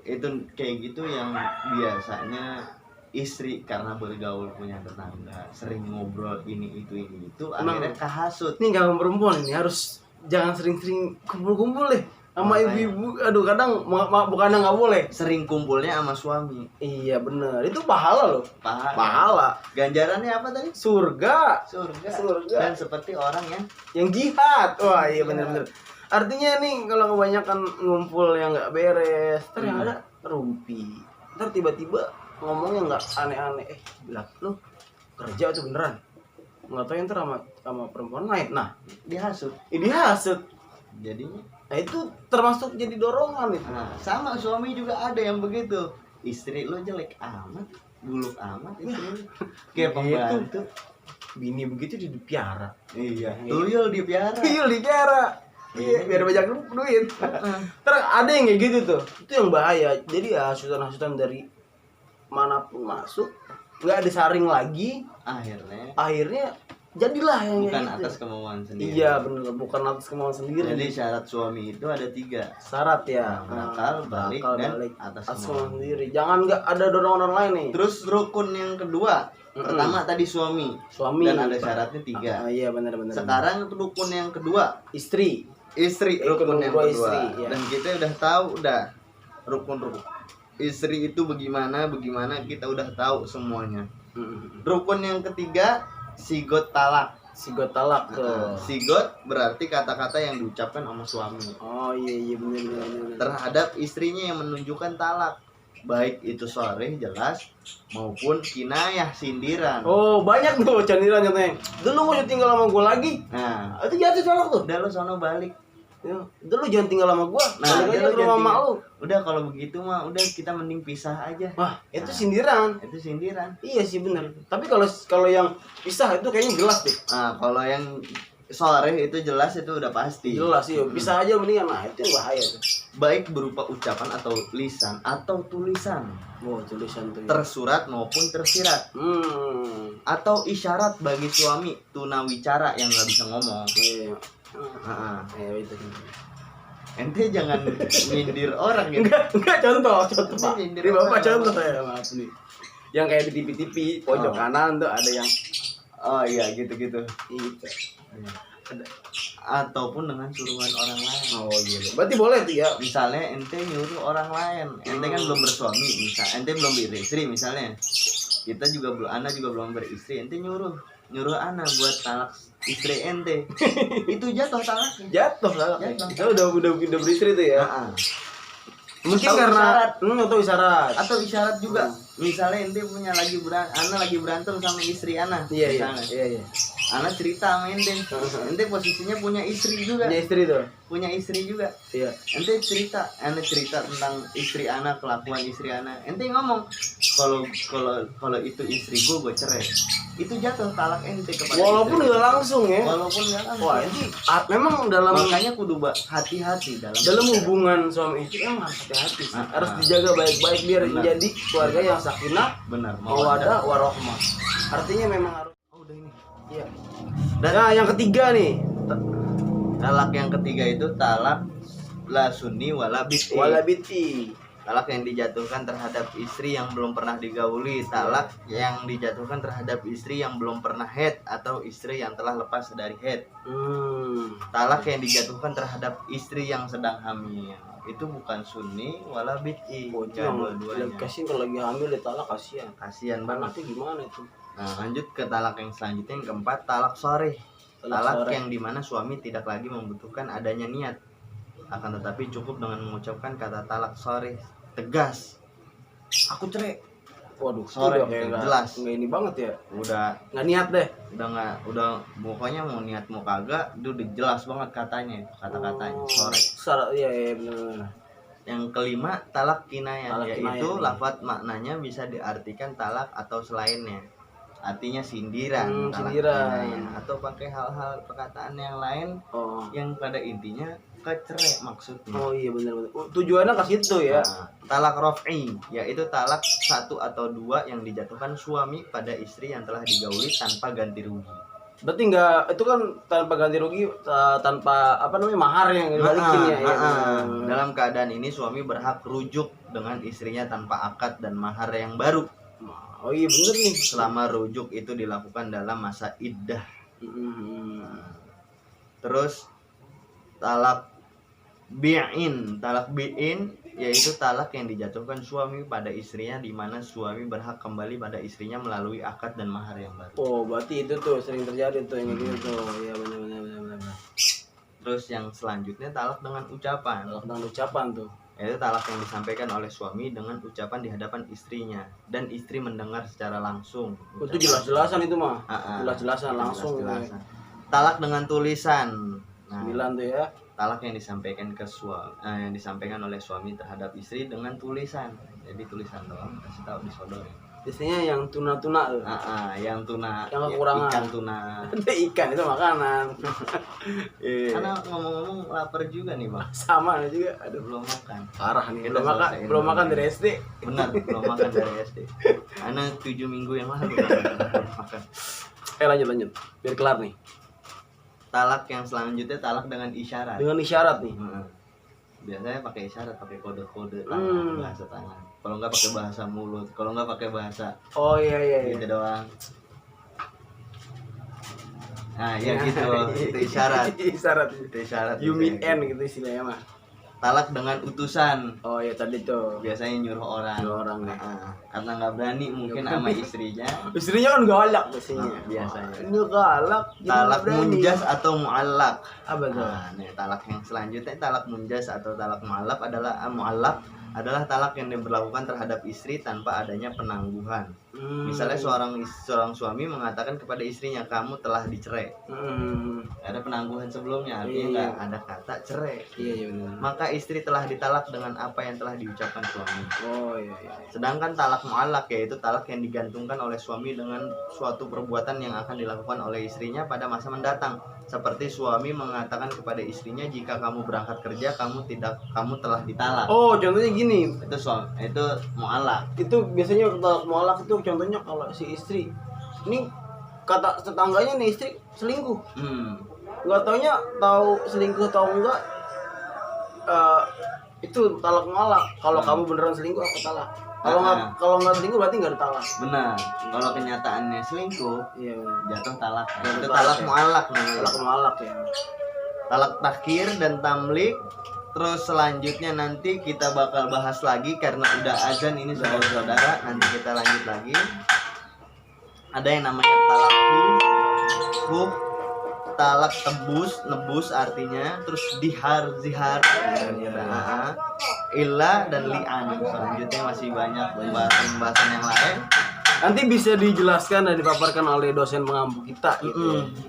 Itu kayak gitu yang biasanya istri karena bergaul punya tetangga sering ngobrol ini itu Emang- akhirnya kahasut. Ini kaum perempuan ini harus jangan sering-sering kumpul-kumpul deh sama Makanya. ibu-ibu. Aduh, kadang bukannya nggak boleh. Sering kumpulnya sama suami. Iya bener, itu pahala loh. Pahala. Ganjarannya apa tadi? Surga. Surga. Surga. Dan seperti orang Yang jihad. Wah iya Jihad. bener-bener. Artinya nih kalau kebanyakan ngumpul yang nggak beres, ntar yang ada rumpi. Ntar tiba-tiba ngomongnya nggak aneh-aneh. Bilang lu kerja tuh beneran. Nggak tahu ntar sama perempuan lain. Nah, dihasut. ini hasut. Jadinya Nah itu termasuk jadi dorongan itu. nah, sama suami juga ada yang begitu. Istri lu jelek amat, buluk amat istri lu. Kayak pembantu. Bini begitu dipiara. Iya, tuyul dipiara. Tuyul dipiara. Iya, biar banyak duit. Terus ada yang kayak gitu tuh. Itu yang bahaya. Jadi ya hasutan-hasutan dari manapun masuk, nggak disaring lagi, akhirnya jadilah yang bukan kayak gitu. atas kemauan sendiri. Iya benar, bukan atas kemauan sendiri. Jadi syarat suami itu ada 3. syarat ya. Berakal, balik, dan atas kemauan kemauan. sendiri. Jangan nggak ada dorongan orang lain nih. Terus rukun yang kedua, pertama tadi suami dan ada syaratnya 3. Iya benar-benar. Sekarang rukun yang kedua, istri. rukun yang kedua. Istri, ya. Dan kita udah tahu rukun istri itu bagaimana kita udah tahu semuanya. Rukun yang ketiga, sigot talak. Sigot talak tuh. Sigot berarti kata-kata yang diucapkan sama suami Oh iya benar. terhadap istrinya yang menunjukkan talak, baik itu sharih jelas maupun kinayah sindiran. Oh banyak tuh candira contohnya. Dulu mau tinggal sama gue lagi. Nah, Itu jatuh talak tuh. udah lo sono balik. Ya, dulu jangan tinggal sama gua. Nah, Balik udah aja lu ke rumah jangan mak lu. Udah kalau begitu mah udah kita mending pisah aja. Wah, itu Nah. sindiran. Itu sindiran. Iya sih benar. Tapi kalau yang pisah itu kayaknya jelas deh. Nah, kalau yang sharih itu jelas itu udah pasti. Jelas sih. Pisah aja mendingan. Nah, itu yang bahaya tuh. Baik berupa ucapan atau lisan atau tulisan, Oh, tulisan tuh. tersurat maupun tersirat, atau isyarat bagi suami tunawicara yang nggak bisa ngomong. Iya. Nah, Itu. ente jangan nyindir orang gitu. Enggak contoh Pak. Nyindir Ini Bapak orang. contoh saya, maaf nih. Yang kayak di TV pojok Oh. kanan tuh ada yang Oh iya gitu-gitu. itu. Ada. Ataupun dengan suruhan orang lain. Oh iya. Berarti boleh tuh ya. Misalnya ente nyuruh orang lain, ente kan belum bersuami, ente belum beristri misalnya. Kita juga belum, Ana juga belum beristri, ente nyuruh Ana buat talak istri ente. Itu jatuh talaknya. Jatuh lah. Jatuh. Kita udah beristri tuh ya. Nah, Mungkin Atau karena isyarat. atau isyarat. atau isyarat juga. Misalnya ente punya Ana lagi berantem sama istri Ana. Iya. misalnya. Ana cerita sama ente. Ente posisinya punya istri juga. Punya istri tuh. Punya istri juga. Iya. Ente Ana cerita tentang istri Ana, kelakuan istri Ana. Ente ngomong kalau itu istri gue cerai. Itu jatuh talak ente kepada Walaupun istri. nggak langsung ya. Walaupun nggak langsung. Wah, ini memang dalam Makanya kudu hati-hati dalam hubungan suami istri emang harus hati-hati sih. Ah, Harus ah. dijaga baik-baik biar Benar. jadi keluarga yang sakinah, benar mawaddah, warohmah. Artinya memang harus. Oh, udah ini. Iya. Dan Nah, yang ketiga nih, talak yang ketiga itu talak la sunni wala bid'i. wala biti. Talak yang dijatuhkan terhadap istri yang belum pernah digauli. Talak yang dijatuhkan terhadap istri yang belum pernah haid atau istri yang telah lepas dari haid. Talak yang dijatuhkan terhadap istri yang sedang hamil. Itu bukan sunni wala bid'i. Oh, itu yang Dua-duanya. kasih kalau lagi hamil ditalak kasihan. Kasihan banget. Anaknya gimana itu? Nah, lanjut ke talak yang selanjutnya, yang keempat, talak sharih. Talak yang dimana suami tidak lagi membutuhkan adanya niat, akan tetapi cukup dengan mengucapkan kata talak sharih, tegas, aku cerai. Waduh, Sore, udah kayak jelas. nggak ini banget ya. Udah Nggak niat deh. udah pokoknya mau niat mau kagak, itu udah jelas banget katanya, kata-katanya sore. Iya benar. Yang kelima, talak kinayah, Talak yaitu kinayah. lafaz maknanya bisa diartikan talak atau selainnya. Artinya sindiran, talak sindiran. kinayah, atau pakai hal-hal perkataan yang lain Oh. yang pada intinya kecerai maksudnya. Oh iya benar. Tujuannya ke situ ya. Nah, talak raf'i, yaitu talak satu atau dua yang dijatuhkan suami pada istri yang telah digauli tanpa ganti rugi. Berarti nggak, itu kan tanpa ganti rugi, tanpa apa namanya mahar yang dibalikin ya. Dalam keadaan ini suami berhak rujuk dengan istrinya tanpa akad dan mahar yang baru. Oh iya bener nih. Selama rujuk itu dilakukan dalam masa iddah. Terus talak bi'in yaitu talak yang dijatuhkan suami pada istrinya, di mana suami berhak kembali pada istrinya melalui akad dan mahar yang baru. Oh berarti itu tuh sering terjadi tuh yang gitu tuh. Iya benar. Terus yang selanjutnya talak dengan ucapan. Talak dengan ucapan tuh. Yaitu talak yang disampaikan oleh suami dengan ucapan di hadapan istrinya dan istri mendengar secara langsung. Itu jelas-jelasan itu mah. Ah. Jelas-jelasan langsung. Jelas-jelasan. Talak dengan tulisan. Nah, 9 tuh ya. talak yang disampaikan yang disampaikan oleh suami terhadap istri dengan tulisan. Jadi tulisan doang, kasih tahu disodorin. Biasanya yang tuna-tuna tuh. Yang tuna, Yang kekurangan. ikan tuna. Itu ikan itu makanan. Karena ngomong-ngomong lapar juga nih bang. Sama juga. Aduh Belum makan. parah nih. Kita selesaiin Belum dulu. makan dari SD. Benar, belum makan dari SD. Karena 7 minggu yang lalu belum makan. Lanjut. Biar kelar nih. Talak yang selanjutnya talak dengan isyarat. Dengan isyarat nih. Biasanya pakai isyarat, pakai kode-kode tangan, bahasa tangan. Kalau nggak pakai bahasa mulut, kalau nggak pakai bahasa Oh iya. gitu doang. Nah ya gitu, itu isyarat. Itu isyarat. You mean biasanya. N gitu istilahnya mah. Talak dengan utusan. Oh iya tadi tuh. Biasanya nyuruh orang. Ya. Karena nggak berani mungkin sama istrinya. Istrinya kan galak biasanya. Biasanya. Ini galak. jadi Talak nggak berani. munjas atau mu'allaq. Apa tuh? Nah, nih talak yang selanjutnya talak munjas atau talak mu'allaq adalah talak yang diberlakukan terhadap istri tanpa adanya penangguhan. Misalnya seorang suami mengatakan kepada istrinya, kamu telah dicerai. Ada penangguhan sebelumnya, artinya nggak ada kata cerai. Iya benar. Maka istri telah ditalak dengan apa yang telah diucapkan suami. Oh iya. Sedangkan talak mu'allaq yaitu talak yang digantungkan oleh suami dengan suatu perbuatan yang akan dilakukan oleh istrinya pada masa mendatang. Seperti suami mengatakan kepada istrinya, jika kamu berangkat kerja kamu telah ditalak. Oh contohnya gini. Itu mu'allaq. Itu biasanya talak mualak itu contohnya kalau si istri ini kata tetangganya nih istri selingkuh. Nggak taunya tahu selingkuh tahu enggak, itu talak mualak. Kalau kamu beneran selingkuh aku talak. Kalau nggak selingkuh berarti nggak ditalak. Benar. Kalau kenyataannya selingkuh, Iya benar. jatuh talak. Jatuh Itu talak talak ya. mu'allaq namanya. Talak mualak ya. Talak takhir dan tamlik. Terus selanjutnya nanti kita bakal bahas lagi karena udah azan ini saudara-saudara. Nanti kita lanjut lagi. Ada yang namanya talak hub, talak nebus artinya. Terus zihar, illa dan li'an. Selanjutnya masih banyak pembahasan yang lain. Nanti bisa dijelaskan dan dipaparkan oleh dosen pengampu kita.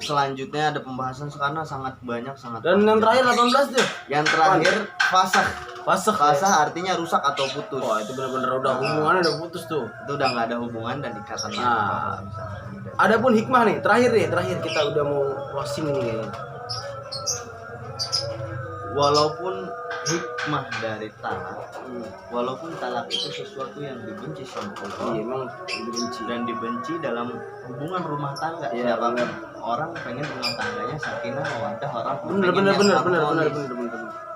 Selanjutnya ada pembahasan karena sangat banyak Dan yang terakhir 18 tuh. Yang terakhir fasakh. Fasakh Artinya rusak atau putus. Wah itu benar-benar udah hubungannya udah putus tuh. Itu udah nggak ada hubungan dan ikatan lagi. Adapun hikmah nih, terakhir kita udah mau closing nih kayaknya. Walaupun hikmah dari talak, walaupun talak itu sesuatu yang dibenci sama Allah, Emang dibenci. dan dibenci dalam hubungan rumah tangga. Iya, Siapa benar. orang pengen rumah tangganya sakinah mawaddah, orang Bener.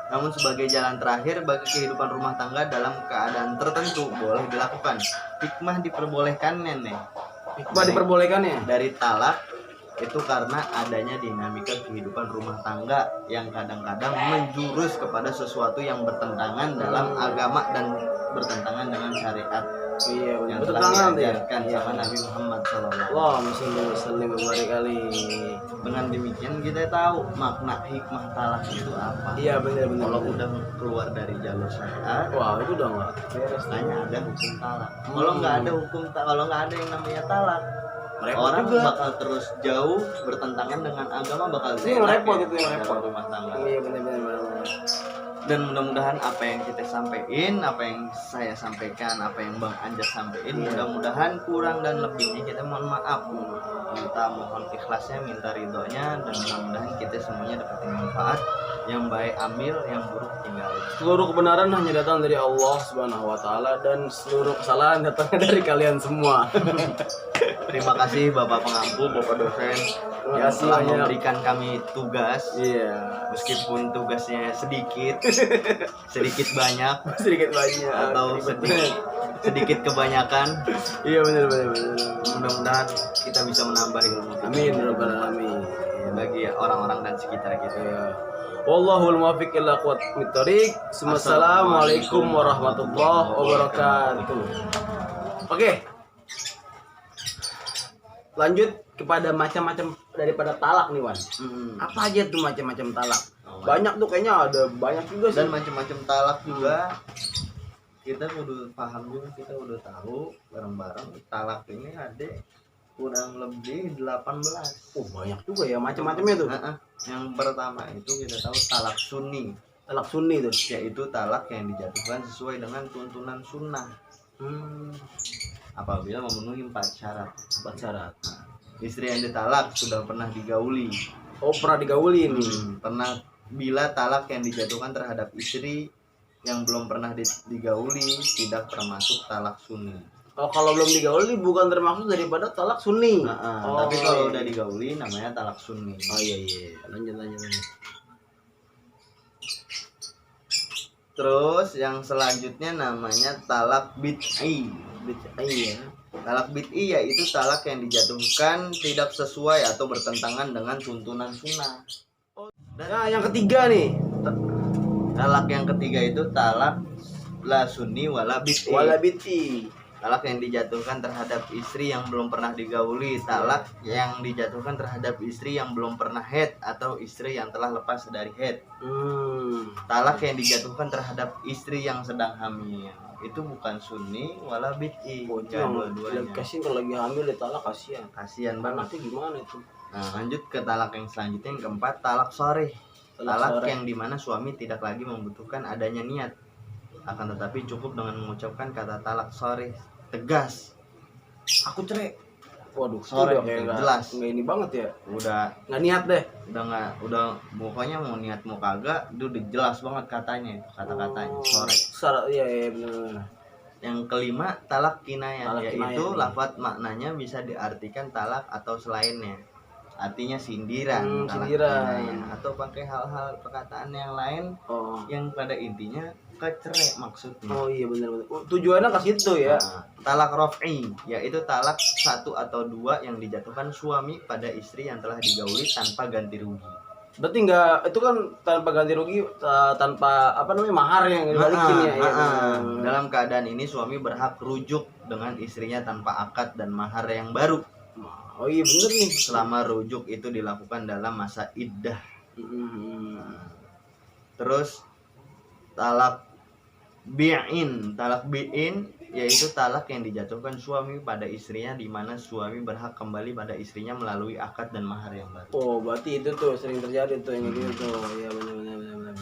Namun sebagai jalan terakhir bagi kehidupan rumah tangga dalam keadaan tertentu boleh dilakukan. Hikmah diperbolehkannya nih. Hikmah diperbolehkannya. Dari talak itu karena adanya dinamika kehidupan rumah tangga yang kadang-kadang menjurus kepada sesuatu yang bertentangan dalam agama dan bertentangan dengan syariat Iya, yang telah bertentangan ya. diajarkan sama Nabi Muhammad SAW. Allahumma sholli wa sallim wa barik alaihi. Dengan demikian kita tahu makna hikmah talak itu apa. Iya, benar-benar. Kalau udah keluar dari jalur syariat, Wah, itu udah nggak beres. hanya ada hukum talak. Kalau nggak ada kalau nggak ada yang namanya talak, Repot orang juga. bakal terus jauh bertentangan dengan agama, bakal Ini yang enak repot ya itu, yang dalam repot. rumah tangga. Iya, benar-benar. Dan mudah-mudahan apa yang kita sampaikan, apa yang saya sampaikan, apa yang Bang Anjas sampaikan, mudah-mudahan kurang dan lebihnya kita mohon maaf. Kita mohon ikhlasnya, minta ridhonya, dan mudah-mudahan kita semuanya dapat manfaat. Yang baik ambil, yang buruk tinggalin. Seluruh kebenaran hanya datang dari Allah Subhanahu wa taala dan seluruh kesalahan datangnya dari kalian semua. Terima kasih Bapak pengampu, Bapak dosen Terima yang kasih telah banyak. memberikan kami tugas. Iya. Meskipun tugasnya sedikit, sedikit banyak, Sedikit banyak atau sedikit kebanyakan. Iya, benar. Mudah-mudahan kita bisa menambah ilmu kita. Amin ya rabbal alamin. Bagi orang-orang dan sekitar kita. Iya. Wallahul muwaffiq ila aqwamit thoriq. Assalamualaikum warahmatullahi wabarakatuh. Oke. Lanjut kepada macam-macam daripada talak nih, Wan. Apa aja tuh macam-macam talak? Banyak tuh, kayaknya ada banyak juga sih. Dan macam-macam talak juga kita kudu paham juga, kita udah tahu bareng-bareng talak ini ada kurang lebih 18. Oh, banyak juga ya macam-macamnya tuh. Yang pertama itu kita tahu talak sunni, Talak sunni tuh. yaitu talak yang dijatuhkan sesuai dengan tuntunan sunnah apabila memenuhi 4 syarat. 4 syarat. Istri yang ditalak sudah pernah digauli. Oh, pernah digauli nih. Pernah. Bila talak yang dijatuhkan terhadap istri yang belum pernah digauli tidak termasuk talak sunni. Oh, kalau belum digauli bukan termasuk daripada talak sunni. Oh, Tapi kalau udah digauli namanya talak sunni. Oh iya. Lanjut. Terus yang selanjutnya namanya talak bid'i. Iya. Talak bid'i yaitu talak yang dijatuhkan tidak sesuai atau bertentangan dengan tuntunan sunnah. Nah, yang ketiga nih. Talak yang ketiga itu talak la sunni wala bid'i. Wala bid'i. Talak yang dijatuhkan terhadap istri yang belum pernah digauli. Talak yang dijatuhkan terhadap istri yang belum pernah haid atau istri yang telah lepas dari haid. Talak yang dijatuhkan terhadap istri yang sedang hamil. Itu bukan sunni wala bid'i. Dua-duanya. Kasihan kalau lagi hamil ditalak, kasihan. Kasihan banget. Nanti gimana itu? Nah, lanjut ke talak yang selanjutnya, yang keempat talak sharih. Talak yang dimana suami tidak lagi membutuhkan adanya niat, akan tetapi cukup dengan mengucapkan kata talak sharih tegas, aku cerai. Waduh, Sore, kayak jelas. nggak ini banget ya. Udah Nggak niat deh. udah pokoknya mau niat mau kagak itu udah jelas banget katanya, kata-katanya sore. Iya benar. Yang kelima talak kinayah, yaitu kinayah, lafaz maknanya bisa diartikan talak atau selainnya. Artinya sindiran, sindiran, atau pakai hal-hal perkataan yang lain yang pada intinya kecerai maksudnya. Oh iya benar. Tujuannya ke situ ya. Talak raf'i yaitu talak 1 atau 2 yang dijatuhkan suami pada istri yang telah digauli tanpa ganti rugi. Berarti nggak, itu kan tanpa ganti rugi, tanpa mahar yang dibalikin ya. Dalam keadaan ini suami berhak rujuk dengan istrinya tanpa akad dan mahar yang baru. Oh iya bener nih. Selama rujuk itu dilakukan dalam masa iddah. Terus talak bi'in yaitu talak yang dijatuhkan suami pada istrinya di mana suami berhak kembali pada istrinya melalui akad dan mahar yang baru. Oh, berarti itu tuh sering terjadi tuh yang gitu tuh. Ya benar.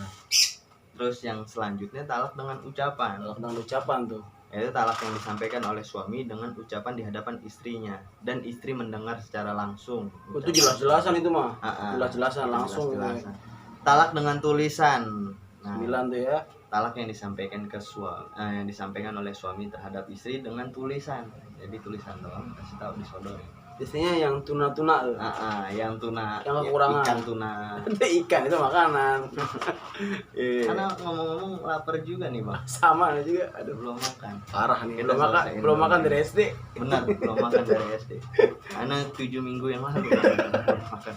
Terus yang selanjutnya talak dengan ucapan. Talak dengan ucapan tuh. Yaitu talak yang disampaikan oleh suami dengan ucapan di hadapan istrinya dan istri mendengar secara langsung. Itu jelas-jelasan itu mah. Jelas-jelasan langsung. Jelas-jelasan. Talak dengan tulisan. 9 tuh ya. Talak yang disampaikan yang disampaikan oleh suami terhadap istri dengan tulisan. Jadi tulisan doang, kasih tahu disodorin. Biasanya yang tuna-tuna tuh. Yang tuna, Yang kekurangan. ikan tuna. Itu ikan itu makanan. Iya. Karena ngomong-ngomong lapar juga nih bang. Sama juga. Aduh, Belum makan. parah nih. Kita selesaiin Belum dulu makan nih. dari SD. Benar, belum makan dari SD. Karena 7 minggu yang lalu belum makan.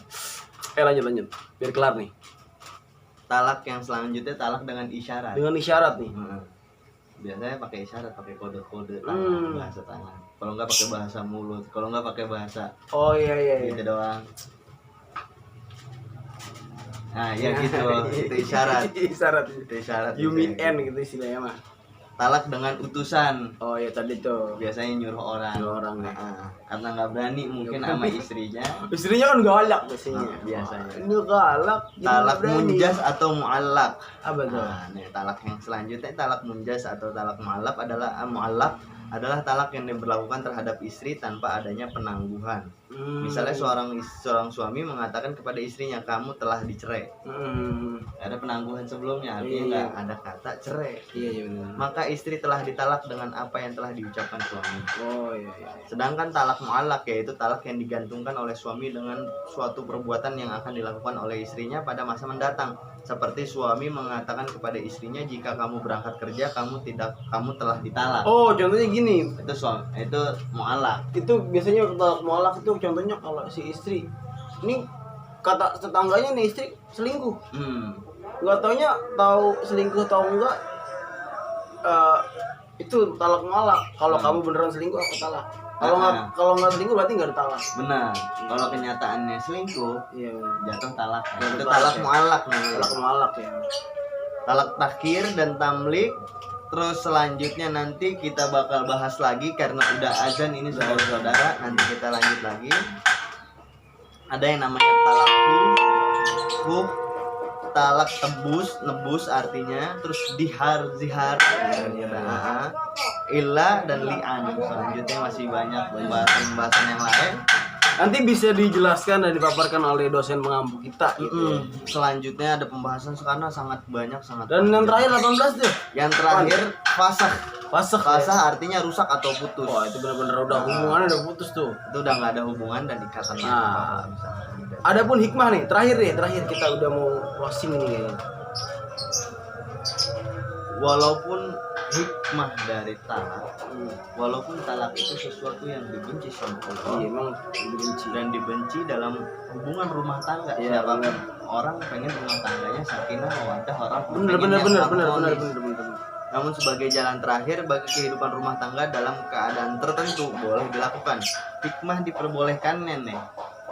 Lanjut. Biar kelar nih. Talak yang selanjutnya talak dengan isyarat. Dengan isyarat nih. Biasanya pakai isyarat, pakai kode-kode bahasa tangan. Kalau nggak pakai bahasa mulut, kalau nggak pakai bahasa Oh iya. gitu doang. Nah ya gitu, itu isyarat. Isyarat. Itu isyarat. You mean biasanya. N gitu istilahnya mah. Talak dengan utusan. Oh iya tadi tuh. Biasanya nyuruh orang. Nyuruh orang, ya. Karena nggak berani mungkin sama istrinya. Istrinya kan galak biasanya. Biasanya. Ini galak. jadi Talak berani. munjas atau mu'allaq. Apa tuh? Nah, nih talak yang selanjutnya talak munjas atau talak mu'allaq adalah mu'allaq adalah talak yang diberlakukan terhadap istri tanpa adanya penangguhan. Misalnya seorang suami mengatakan kepada istrinya, kamu telah dicerai. Ada penangguhan sebelumnya, artinya Iya. nggak ada kata cerai. Iya benar. Maka istri telah ditalak dengan apa yang telah diucapkan suami. Oh iya. Sedangkan talak mu'allaq yaitu talak yang digantungkan oleh suami dengan suatu perbuatan yang akan dilakukan oleh istrinya pada masa mendatang. Seperti suami mengatakan kepada istrinya, jika kamu berangkat kerja kamu telah ditalak. Oh contohnya gini. Itu mu'allaq. Itu biasanya talak mualaf itu contohnya kalau si istri ini kata tetangganya nih istri selingkuh. Nggak taunya tahu selingkuh tahu enggak, itu talak mualaf. Kalau kamu beneran selingkuh aku talak. Kalau nggak selingkuh berarti nggak ada talak. Benar. Kalau kenyataannya selingkuh, Iya. jatuh talak. Jatuh Itu talak, talak ya. mu'allaq namanya. Talak mualaf ya. Talak takhir dan tamlik. Terus selanjutnya nanti kita bakal bahas lagi karena udah azan ini saudara-saudara. Nanti kita lanjut lagi. Ada yang namanya talak ruh, talak nebus artinya. Terus zihar, illa dan li'an. Selanjutnya masih banyak pembahasan yang lain. Nanti bisa dijelaskan dan dipaparkan oleh dosen pengampu kita. Selanjutnya ada pembahasan karena sangat banyak Dan yang terakhir 18 tuh. Yang terakhir fasakh. Fasakh. Fasakh artinya rusak atau putus. Wah itu benar-benar udah hubungannya udah putus tuh. Itu udah nggak ada hubungan dan ikatan lagi. Nah. Adapun hikmah nih, terakhir kita udah mau closing nih kayaknya. Walaupun hikmah dari talak, walaupun talak itu sesuatu yang dibenci sama Allah, Iya emang dibenci. dan dibenci dalam hubungan rumah tangga. Iya, Siapapun orang pengen rumah tangganya sakinah mawaddah, orang Bener. pengennya harmonis. Namun sebagai jalan terakhir bagi kehidupan rumah tangga dalam keadaan tertentu boleh dilakukan. Hikmah diperbolehkan nenek.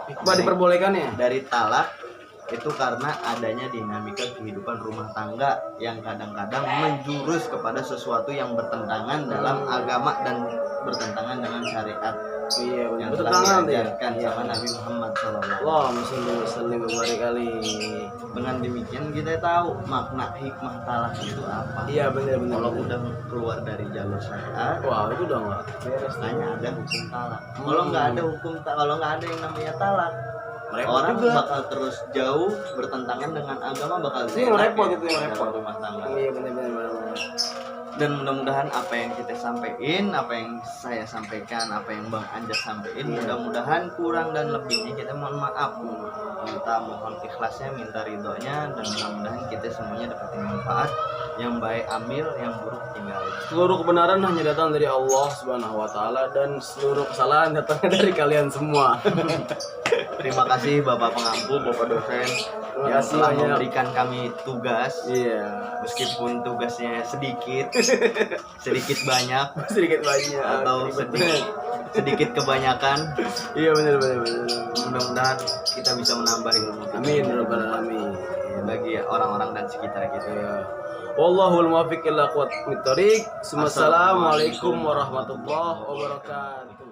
Hikmah diperbolehkannya. Dari talak itu karena adanya dinamika kehidupan rumah tangga yang kadang-kadang menjurus kepada sesuatu yang bertentangan dalam agama dan bertentangan dengan syariat Iya, yang betul telah tangan diajarkan ya. sama Nabi Muhammad SAW. Allahumma sholli wa sallim wa barik alaihi. Dengan demikian kita tahu makna hikmah talak itu apa. Iya benar. Kalau udah keluar dari jalur syariat, Wah itu udah nggak beres. hanya ada hukum talak. Kalau nggak ada kalau nggak ada yang namanya talak, Repot orang juga. bakal terus jauh bertentangan dengan agama, bakal Itu yang enak repot, ya itu yang dalam repot. rumah tangga. Iya benar. Dan mudah-mudahan apa yang kita sampaikan, apa yang saya sampaikan, apa yang Bang Anjas sampaikan, mudah-mudahan kurang dan lebihnya kita mohon maaf. Kita mohon ikhlasnya, minta ridhonya, dan mudah-mudahan kita semuanya dapat manfaat. Yang baik ambil, yang buruk tinggal. Seluruh kebenaran hanya datang dari Allah Subhanahu wa taala dan seluruh kesalahan datang dari kalian semua. Terima kasih Bapak pengampu, Bapak dosen Terima yang kasih telah banyak. memberikan kami tugas. Iya. Meskipun tugasnya sedikit banyak Sedikit banyak atau sedikit kebanyakan, Iya benar. mudah-mudahan kita bisa menambah ilmu kita. Amin ya rabbal alamin. Bagi orang-orang dan sekitar kita. Iya. Wallahul muwaffiq ila aqwamit thoriq. Assalamualaikum warahmatullahi wabarakatuh.